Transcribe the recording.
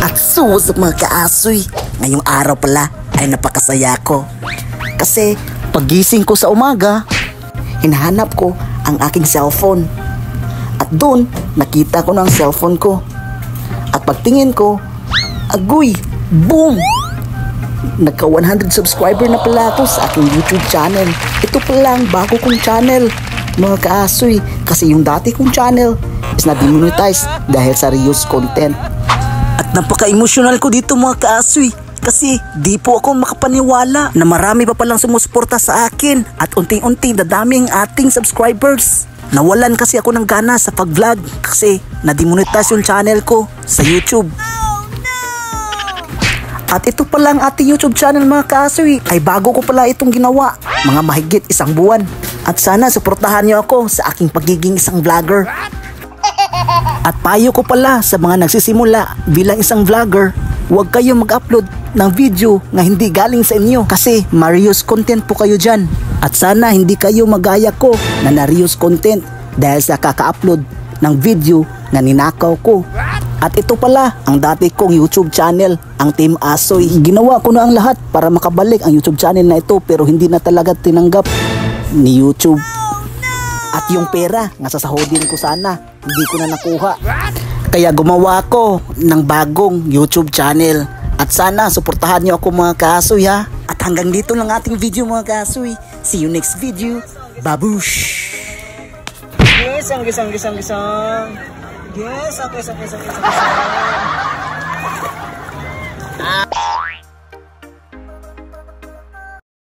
At sus mga kaasoy, ngayong araw pala ay napakasaya ko. Kasi pagising ko sa umaga, hinahanap ko ang aking cellphone. At doon, nakita ko ng cellphone ko. At pagtingin ko, agoy, boom! Nagka 100 subscriber na pala ako sa aking YouTube channel. Ito pala ang bago kong channel, mga kaasoy. Kasi yung dati kong channel is na-demonetize dahil sa reuse content. At napaka-emotional ko dito mga kaasoy. Kasi di po ako makapaniwala na marami pa palang sumusuporta sa akin. At unti-unti dadami ang ating subscribers. Nawalan kasi ako ng gana sa pag-vlog kasi na-demonetize yung channel ko sa YouTube. At ito pala ang ating YouTube channel mga kaasoy, ay bago ko pala itong ginawa, mga mahigit 1 buwan. At sana suportahan niyo ako sa aking pagiging isang vlogger. At payo ko pala sa mga nagsisimula bilang isang vlogger, huwag kayo mag-upload ng video na hindi galing sa inyo kasi ma-reuse content po kayo dyan. At sana hindi kayo magaya ko na na-reuse content dahil sa kaka-upload ng video na ninakaw ko. At ito pala ang dati kong YouTube channel, ang Team Asoy. Ginawa ko na ang lahat para makabalik ang YouTube channel na ito pero hindi na talaga tinanggap ni YouTube. At yung pera nga sasahodin ko sana, hindi ko na nakuha. Kaya gumawa ko ng bagong YouTube channel. At sana suportahan nyo ako mga kaasoy ha. At hanggang dito lang ating video mga kaasoy. See you next video. Babush! Gisang. Yes, okay.